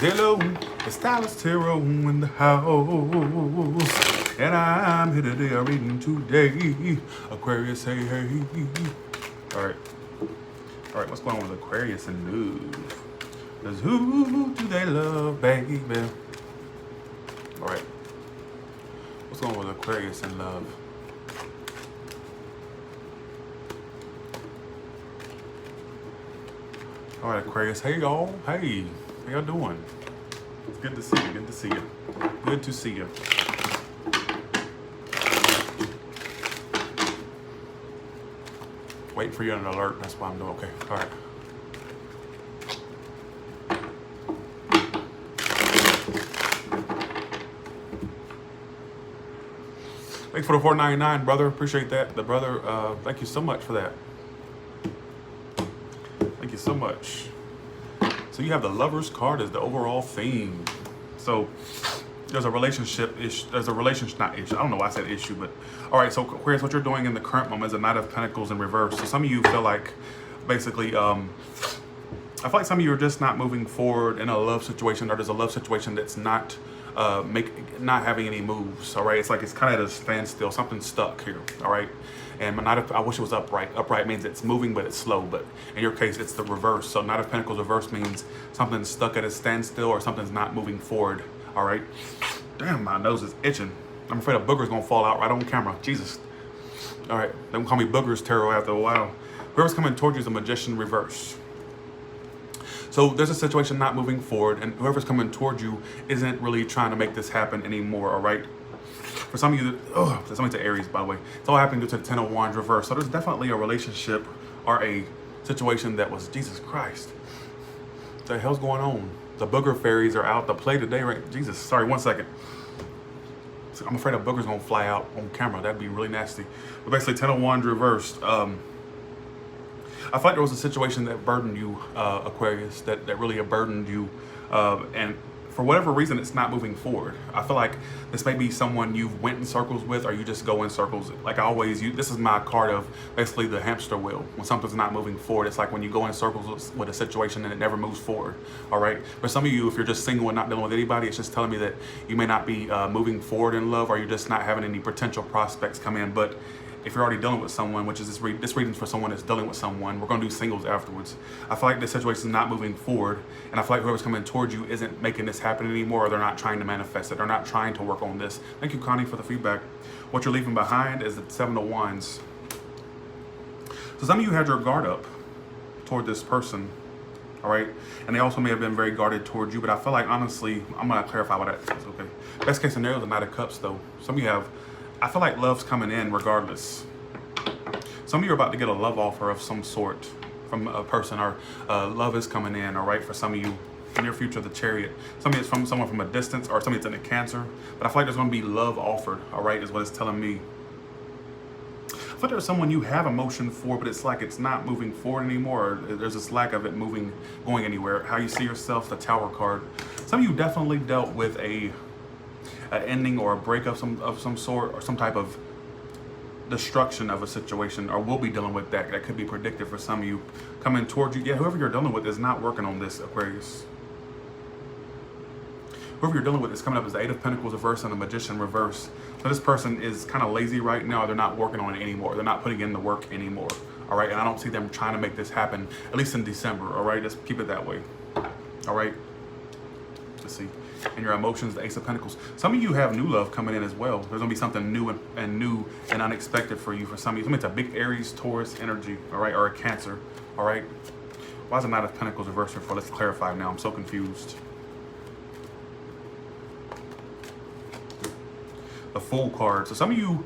Hello, it's Dallas Tarot in the house. And I'm here today, I'm reading today. Aquarius, hey, hey. Alright. Alright, what's going on with Aquarius and love? Because who do they love, baby? Alright. What's going on with Aquarius and love? All right, Aquarius. Hey, y'all. Hey, how y'all doing? It's good to see you. Good to see you. Good to see you. Waiting for you on an alert. That's why I'm doing. Okay. All right. Thanks for the $4.99, brother. Appreciate that. The brother. Thank you so much for that. Thank you so much. So you have the Lover's card as the overall theme. So there's a relationship issue. There's a relationship, not issue. I don't know why I said issue, but all right. So Aquarius, what you're doing in the current moment is a Knight of Pentacles in reverse. So some of you feel like, basically, I feel like some of you are just not moving forward in a love situation, or there's a love situation that's not not having any moves. All right, it's like it's kind of at a standstill. Something's stuck here. All right. And I wish it was upright. Upright means it's moving, but it's slow. But in your case, it's the reverse. So Knight of Pentacles reverse means something's stuck at a standstill or something's not moving forward. All right. Damn, my nose is itching. I'm afraid a booger's gonna fall out right on camera. Jesus. All right. They gonna call me Boogers Tarot after a while. Whoever's coming towards you is a Magician reverse. So there's a situation not moving forward, and whoever's coming towards you isn't really trying to make this happen anymore. All right. For some of you, somebody to Aries, by the way, it's all happening due to the Ten of Wands reverse. So there's definitely a relationship or a situation that was, Jesus Christ, what the hell's going on? The booger fairies are out to play today, right? Jesus, sorry, 1 second. So I'm afraid a booger's gonna fly out on camera. That'd be really nasty. But basically, Ten of Wands reversed. I feel like there was a situation that burdened you, Aquarius, that really burdened you, and for whatever reason, it's not moving forward. I feel like this may be someone you've went in circles with, or you just go in circles. Like I always, this is my card of basically the hamster wheel. When something's not moving forward, it's like when you go in circles with a situation and it never moves forward. All right. For some of you, if you're just single and not dealing with anybody, it's just telling me that you may not be moving forward in love, or you're just not having any potential prospects come in. But if you're already dealing with someone, which is this reading's for someone that's dealing with someone, we're going to do singles afterwards. I feel like this situation is not moving forward, and I feel like whoever's coming towards you isn't making this happen anymore, or they're not trying to manifest it. They're not trying to work on this. Thank you, Connie, for the feedback. What you're leaving behind is the Seven of Wands. So some of you had your guard up toward this person, all right? And they also may have been very guarded towards you, but I feel like, honestly, I'm going to clarify what that is, okay? Best case scenario is the Knight of Cups, though. Some of you have, I feel like love's coming in regardless. Some of you are about to get a love offer of some sort from a person, or love is coming in, all right? For some of you, in your future, the Chariot. Some of you it's from someone from a distance, or some of you it's in a Cancer. But I feel like there's going to be love offered, all right, is what it's telling me. I feel like there's someone you have emotion for, but it's like it's not moving forward anymore. Or there's this lack of it going anywhere. How you see yourself, the Tower card. Some of you definitely dealt with an ending or a breakup of some sort, or some type of destruction of a situation, or will be dealing with that. That could be predicted for some of you coming towards you. Yeah, whoever you're dealing with is not working on this, Aquarius. Whoever you're dealing with is coming up as the Eight of Pentacles reverse and the Magician reverse. So this person is kind of lazy right now. They're not working on it anymore. They're not putting in the work anymore. All right, and I don't see them trying to make this happen, at least in December. All right, just keep it that way. All right. Let's see. And your emotions, the Ace of Pentacles. Some of you have new love coming in as well. There's gonna be something new and unexpected for you. For some of you, it's a big Aries, Taurus energy, all right, or a Cancer, all right. Why is the Knight of Pentacles reversed for? Let's clarify now. I'm so confused. The Fool card. So some of you,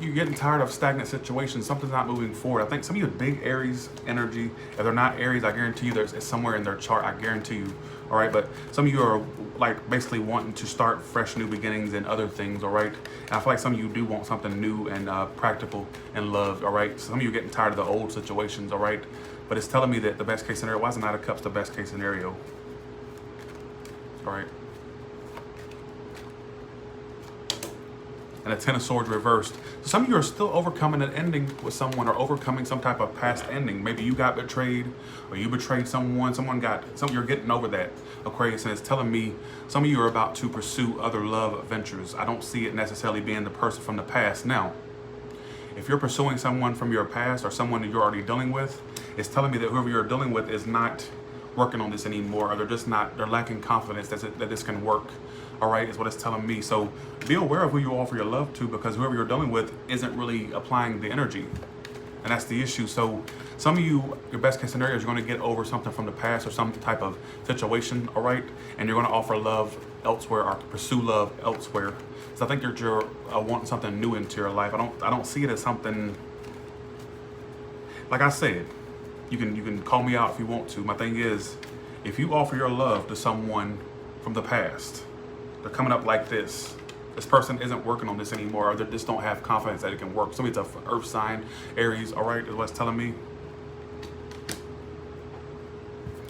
you're getting tired of stagnant situations. Something's not moving forward. I think some of you have big Aries energy. If they're not Aries, I guarantee you it's somewhere in their chart. I guarantee you. All right, but some of you are like basically wanting to start fresh new beginnings and other things. All right, and I feel like some of you do want something new and practical and love. All right, some of you are getting tired of the old situations. All right, but it's telling me that the best case scenario. Why is the Knight of Cups the best case scenario? All right. and a Ten of Swords reversed. So some of you are still overcoming an ending with someone or overcoming some type of past ending. Maybe you got betrayed or you betrayed someone. You're getting over that, Aquarius, and it's telling me some of you are about to pursue other love ventures. I don't see it necessarily being the person from the past. Now, if you're pursuing someone from your past or someone that you're already dealing with, it's telling me that whoever you're dealing with is not working on this anymore, or they're lacking confidence that this can work. All right, is what it's telling me. So be aware of who you offer your love to, because whoever you're dealing with isn't really applying the energy. And that's the issue. So some of you, your best case scenario is you're going to get over something from the past or some type of situation, all right? And you're going to offer love elsewhere or pursue love elsewhere. So I think you're wanting something new into your life. I don't see it as something, like I said, you can call me out if you want to. My thing is, if you offer your love to someone from the past, they're coming up like this. This person isn't working on this anymore, or they just don't have confidence that it can work. Somebody's an earth sign, Aries, all right, is what it's telling me.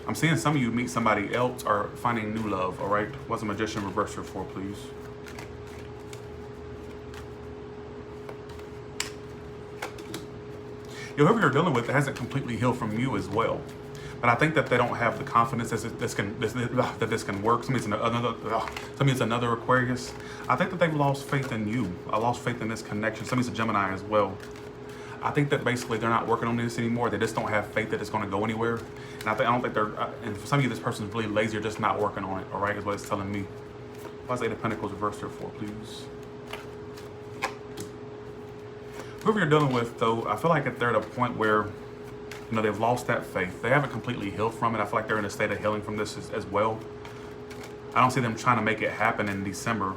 I'm seeing some of you meet somebody else or finding new love, all right? What's a Magician reverse here for, please? Whoever you're dealing with hasn't completely healed from you as well. But I think that they don't have the confidence that this can work. Somebody's another Aquarius. I think that they've lost faith in you. I lost faith in this connection. Somebody's a Gemini as well. I think that basically they're not working on this anymore. They just don't have faith that it's going to go anywhere. And I don't think they're, and for some of you, this person's really lazy or just not working on it, all right, is what it's telling me. What's Eight of Pentacles reversed here for, please? Whoever you're dealing with, though, I feel like they're at a point where, they've lost that faith. They haven't completely healed from it. I feel like they're in a state of healing from this as well. I don't see them trying to make it happen in December.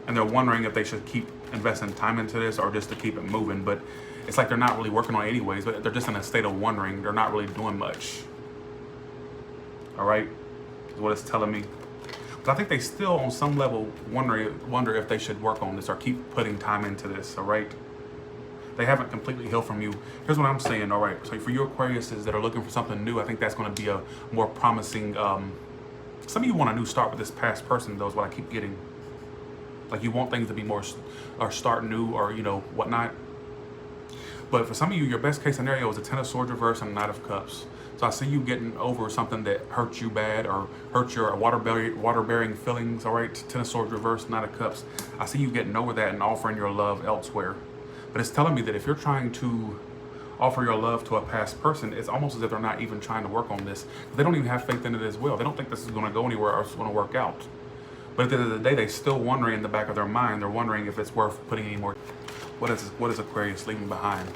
And they're wondering if they should keep investing time into this or just to keep it moving. But it's like they're not really working on it anyways, but they're just in a state of wondering. They're not really doing much. All right? Is what it's telling me. But I think they still, on some level, wonder if they should work on this or keep putting time into this, all right? They haven't completely healed from you. Here's what I'm saying, all right? So for you Aquariuses that are looking for something new, I think that's going to be a more promising, some of you want a new start with this past person, though, is what I keep getting. Like you want things to be more, or start new, or, whatnot. But for some of you, your best case scenario is a Ten of Swords reverse and a Knight of Cups. So I see you getting over something that hurt you bad or hurt your water-bearing feelings, all right? Ten of Swords reverse, Knight of Cups. I see you getting over that and offering your love elsewhere. But it's telling me that if you're trying to offer your love to a past person, it's almost as if they're not even trying to work on this. They don't even have faith in it as well. They don't think this is going to go anywhere or it's going to work out. But at the end of the day, they're still wondering in the back of their mind, they're wondering if it's worth putting any more. What is Aquarius leaving behind?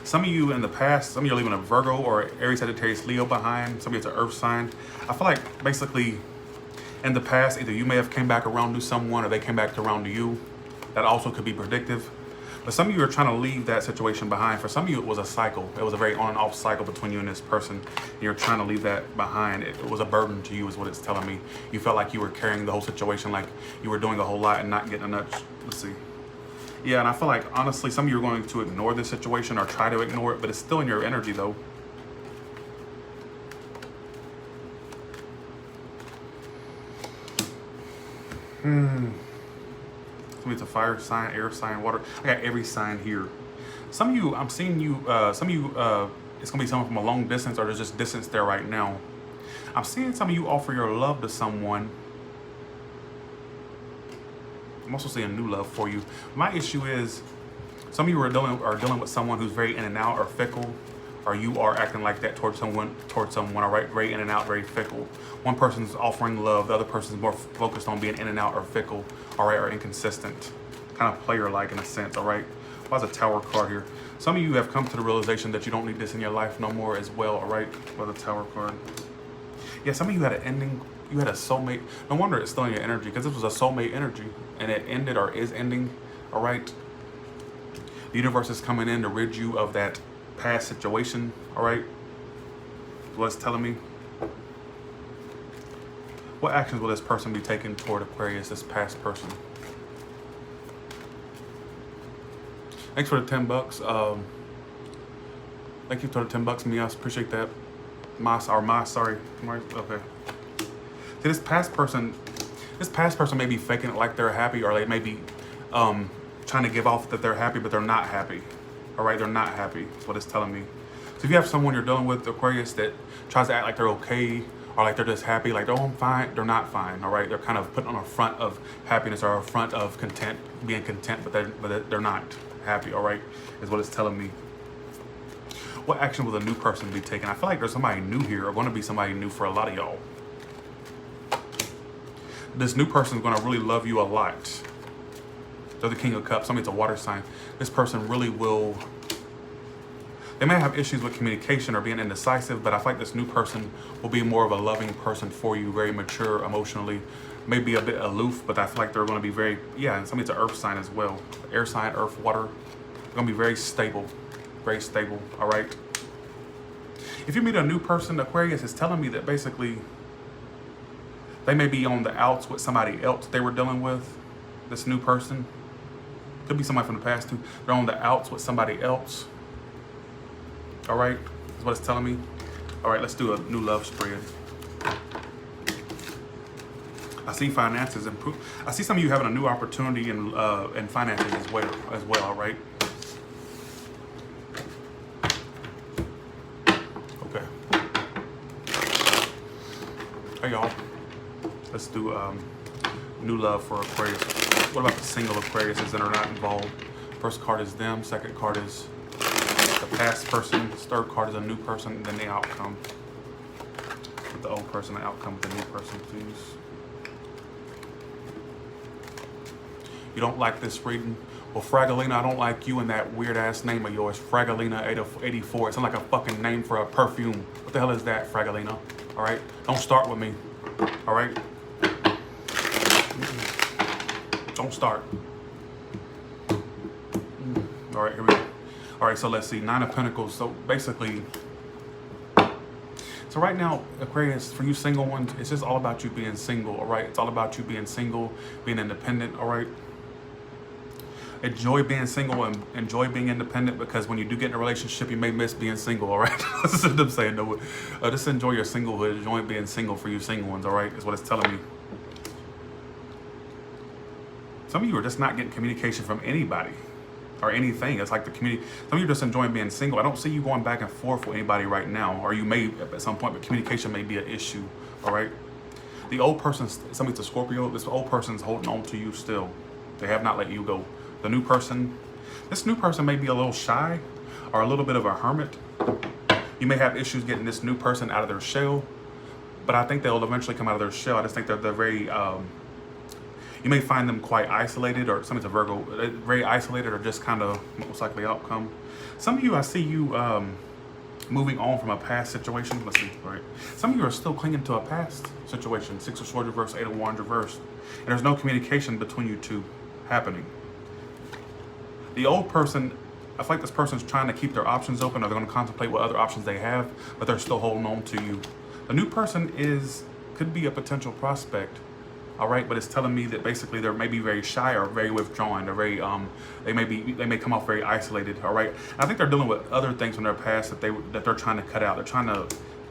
Some of you in the past, some of you are leaving a Virgo or Aries, Sagittarius, Leo behind. Some of you it's an earth sign. I feel like basically in the past, either you may have came back around to someone or they came back around to you. That also could be predictive. But some of you are trying to leave that situation behind. For some of you, it was a cycle. It was a very on and off cycle between you and this person. And you're trying to leave that behind. It was a burden to you is what it's telling me. You felt like you were carrying the whole situation, like you were doing a whole lot and not getting enough. Let's see. Yeah, and I feel like, honestly, some of you are going to ignore this situation or try to ignore it, but it's still in your energy, though. It's a fire sign, air sign, water. I got every sign here. Some of you, I'm seeing you, some of you, it's going to be someone from a long distance or there's just distance there right now. I'm seeing some of you offer your love to someone. I'm also seeing new love for you. My issue is some of you are dealing with someone who's very in and out or fickle, or you are acting like that towards someone, all right, very in and out, very fickle. One person's offering love, the other person's more focused on being in and out or fickle, all right, or inconsistent, kind of player-like in a sense, all right? Why's a Tower card here? Some of you have come to the realization that you don't need this in your life no more as well, all right? Why's a Tower card? Yeah, some of you had an ending. You had a soulmate. No wonder it's still in your energy, because this was a soulmate energy, and it ended or is ending, all right? The universe is coming in to rid you of that past situation, all right? What's telling me? What actions will this person be taking toward Aquarius, this past person? Thanks for the $10. Thank you for the $10, Mias. Appreciate that. sorry. Okay. See, this past person may be faking it like they're happy, or they may be trying to give off that they're happy, but they're not happy. All right, they're not happy. That's what it's telling me. So if you have someone you're dealing with, Aquarius, that tries to act like they're okay, or like they're just happy, like, oh, I'm fine, they're not fine. All right, they're kind of putting on a front of happiness or a front of being content, but they're not happy. All right, is what it's telling me. What action will the new person be taking? I feel like there's somebody new here, or going to be somebody new for a lot of y'all. This new person is going to really love you a lot. They're the King of Cups. Somebody's a water sign. This person really will. They may have issues with communication or being indecisive, but I feel like this new person will be more of a loving person for you, very mature emotionally, maybe a bit aloof, but I feel like they're going to be very, and somebody's an earth sign as well. Air sign, earth, water. They're going to be very stable, all right? If you meet a new person, Aquarius, is telling me that basically they may be on the outs with somebody else they were dealing with, this new person. Could be somebody from the past too. They're on the outs with somebody else. All right, is what it's telling me. All right, let's do a new love spread. I see finances improve. I see some of you having a new opportunity in finances as well. All right. Okay. Hey y'all. Let's do new love for Aquarius. What about the single Aquariuses that are not involved? First card is them. Second card is the past person. Third card is a new person. And then the outcome. With the old person, the outcome with the new person, please. You don't like this reading? Well, Fragalina, I don't like you and that weird ass name of yours, Fragalina 84. It sounds like a fucking name for a perfume. What the hell is that, Fragalina? All right, don't start with me. All right, don't start. All right, here we go. All right, so let's see, 9 of Pentacles. So basically, so right now, Aquarius, for you single ones, it's just all about you being single. All right, it's all about you being single, being independent. All right. Enjoy being single and enjoy being independent, because when you do get in a relationship, you may miss being single, all right? This is what I'm saying. No, just enjoy your singlehood. Enjoy being single for you single ones, all right? Is what it's telling me. Some of you are just not getting communication from anybody or anything. It's like the community. Some of you are just enjoying being single. I don't see you going back and forth with anybody right now, or you may at some point, but communication may be an issue, all right? The old person, somebody's a Scorpio, this old person's holding on to you still. They have not let you go. The new person, this new person may be a little shy or a little bit of a hermit. You may have issues getting this new person out of their shell, but I think they'll eventually come out of their shell. I just think they're very, you may find them quite isolated, or somebody's a Virgo, very isolated, or just kind of most likely outcome. Some of you, I see you moving on from a past situation. Let's see, right? Some of you are still clinging to a past situation. 6 of Swords reversed, 8 of Wands reversed. And there's no communication between you two happening. The old person, I feel like this person's trying to keep their options open, or they're going to contemplate what other options they have, but they're still holding on to you. The new person could be a potential prospect, all right, but it's telling me that basically they may be very shy or very withdrawn. They're very, they may come off very isolated, all right. And I think they're dealing with other things from their past that they're trying to cut out.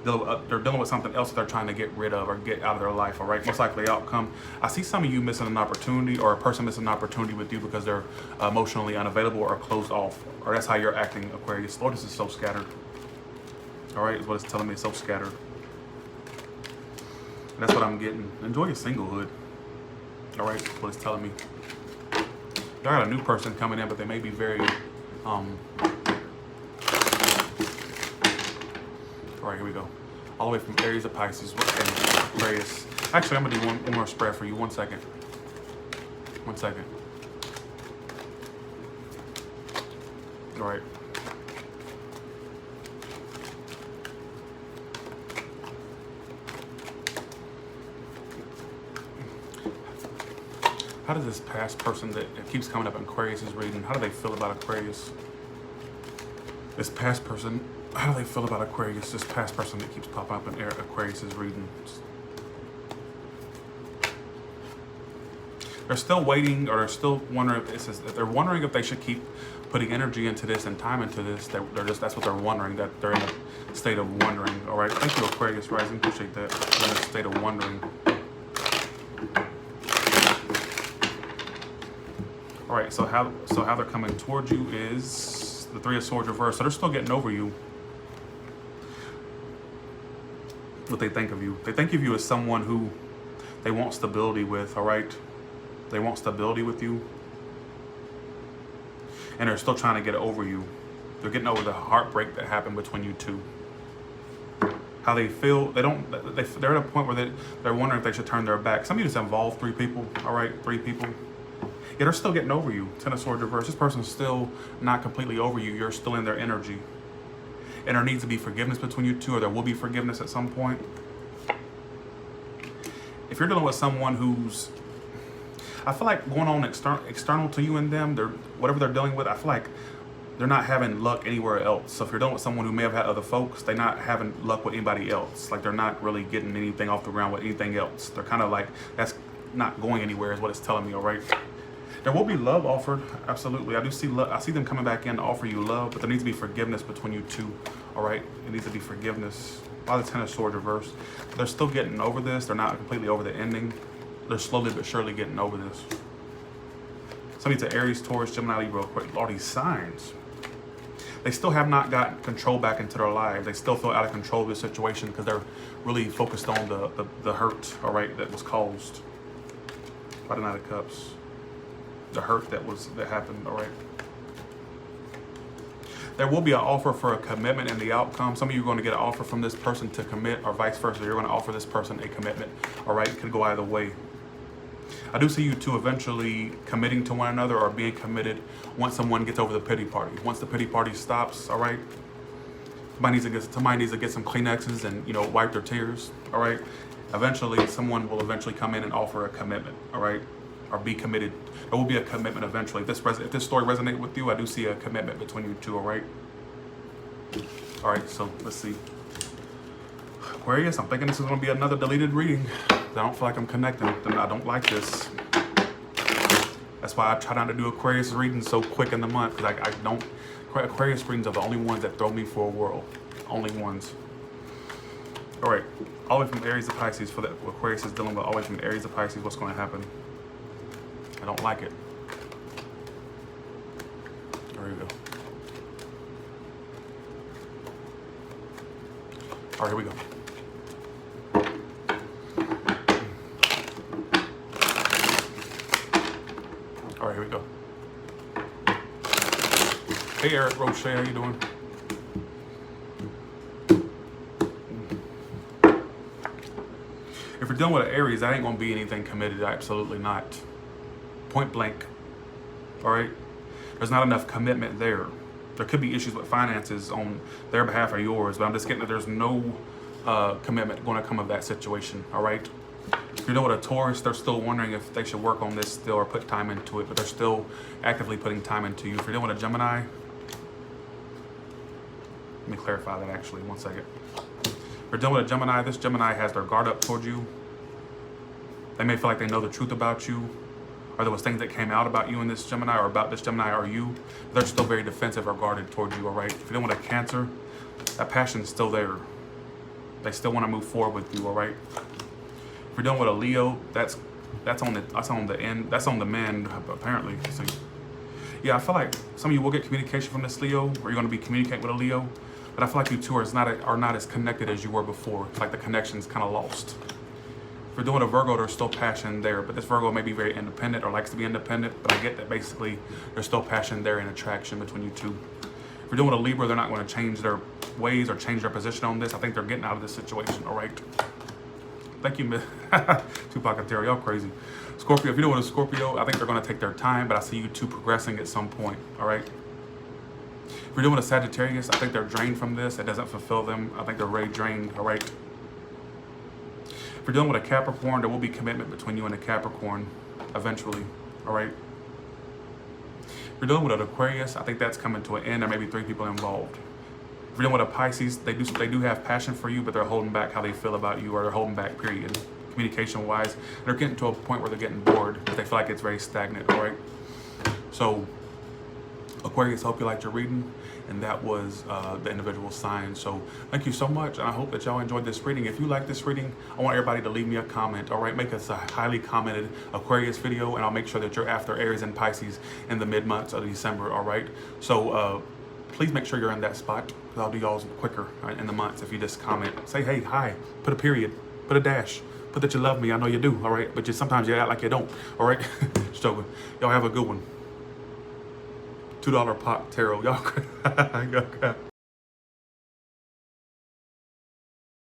They're dealing with something else that they're trying to get rid of or get out of their life, all right? Most likely outcome. I see some of you missing an opportunity, or a person missing an opportunity with you because they're emotionally unavailable or closed off, or that's how you're acting, Aquarius. Lord, this is so scattered. All right, is what it's telling me, it's so scattered. And that's what I'm getting. Enjoy your singlehood. All right, that's what it's telling me. Y'all got a new person coming in, but they may be very, all right, here we go. All the way from Aries to Pisces and Aquarius. Actually, I'm gonna do one more spread for you. 1 second. 1 second. All right. How does this past person that keeps coming up in Aquarius is reading, how do they feel about Aquarius? This past person, how do they feel about Aquarius? This past person that keeps popping up in Aquarius is reading. They're still waiting, or they're still wondering if they're wondering if they should keep putting energy into this and time into this. They're just, that's what they're wondering, that they're in a state of wondering. All right, thank you, Aquarius rising, appreciate that. They're in a state of wondering. All right, so how they're coming towards you is the Three of Swords reversed. So they're still getting over you. What they think of you. They think of you as someone who they want stability with, all right? They want stability with you. And they're still trying to get over you. They're getting over the heartbreak that happened between you two. How they feel, they're at a point where they're wondering if they should turn their back. Some of you just involve 3 people, all right? 3 people. Yeah, they're still getting over you. 10 of Swords reversed. This person's still not completely over you. You're still in their energy. And there needs to be forgiveness between you two, or there will be forgiveness at some point. If you're dealing with someone who's, I feel like going on external to you and them, whatever they're dealing with, I feel like they're not having luck anywhere else. So if you're dealing with someone who may have had other folks, they're not having luck with anybody else. Like they're not really getting anything off the ground with anything else. They're kind of like, that's not going anywhere is what it's telling me, all right? There will be love offered, absolutely. I do see love. I see them coming back in to offer you love, but there needs to be forgiveness between you two, all right? It needs to be forgiveness. Why the 10 of Swords reversed? They're still getting over this. They're not completely over the ending. They're slowly but surely getting over this. Somebody to Aries, Taurus, Gemini, Libra, all these signs. They still have not gotten control back into their lives. They still feel out of control of the situation because they're really focused on the hurt, all right, that was caused by the Knight of Cups. The hurt that happened, all right? There will be an offer for a commitment in the outcome. Some of you are going to get an offer from this person to commit, or vice versa. You're going to offer this person a commitment, all right? It could go either way. I do see you two eventually committing to one another or being committed once someone gets over the pity party. Once the pity party stops, all right? Somebody needs to get some Kleenexes and, you know, wipe their tears, all right? Eventually, someone will eventually come in and offer a commitment, all right? Or be committed. There will be a commitment eventually. If this story resonates with you, I do see a commitment between you two, all right? All right, so let's see. Aquarius, I'm thinking this is going to be another deleted reading. I don't feel like I'm connecting with them. I don't like this. That's why I try not to do Aquarius readings so quick in the month, because I don't. Aquarius readings are the only ones that throw me for a whirl. Only ones. All right, all the way from Aries to Pisces, for the Aquarius is dealing with all the way from Aries to Pisces, what's going to happen? I don't like it. There we go. All right, here we go. All right, here we go. Hey, Eric Roche, how you doing? If you're dealing with an Aries, that ain't gonna be anything committed. Absolutely not. Point blank. All right. There's not enough commitment there. There could be issues with finances on their behalf or yours, but I'm just getting that there's no commitment going to come of that situation. All right. If you're dealing with a Taurus, they're still wondering if they should work on this still or put time into it, but they're still actively putting time into you. If you're dealing with a Gemini, let me clarify that actually. 1 second. If you're dealing with a Gemini, this Gemini has their guard up towards you. They may feel like they know the truth about you, or there was things that came out about you and this Gemini, or about this Gemini or you. They're still very defensive or guarded towards you, all right? If you're dealing with a Cancer, that passion's still there. They still want to move forward with you, all right? If you're dealing with a Leo, that's on the end, that's on the mend, apparently. So, yeah, I feel like some of you will get communication from this Leo, or you're going to be communicating with a Leo, but I feel like you two are not as connected as you were before. It's like the connection's kind of lost. If you're doing a Virgo, there's still passion there, but this Virgo may be very independent or likes to be independent, but I get that basically there's still passion there and attraction between you two. If you're doing a Libra, they're not going to change their ways or change their position on this. I think they're getting out of this situation, all right? Thank you, Tupac and Terry, y'all crazy. Scorpio, if you're doing a Scorpio, I think they're going to take their time, but I see you two progressing at some point, all right? If you're doing a Sagittarius, I think they're drained from this. It doesn't fulfill them. I think they're really drained, all right? If you're dealing with a Capricorn, there will be commitment between you and a Capricorn eventually, all right? If you're dealing with an Aquarius, I think that's coming to an end. There may be 3 people involved. If you're dealing with a Pisces, they do have passion for you, but they're holding back how they feel about you, or they're holding back, period. Communication-wise, they're getting to a point where they're getting bored because they feel like it's very stagnant, all right? So Aquarius, hope you liked your reading, and that was the individual sign. So thank you so much, and I hope that y'all enjoyed this reading. If you like this reading, I want everybody to leave me a comment. All right, make us a highly commented Aquarius video, and I'll make sure that you're after Aries and Pisces in the mid-months of December. All right, so please make sure you're in that spot, because I'll do y'all's quicker in the months if you just comment, say hey, hi, put a period, put a dash, put that you love me. I know you do. All right, but just sometimes you act like you don't. All right, so y'all have a good one. $2 pot tarot. Y'all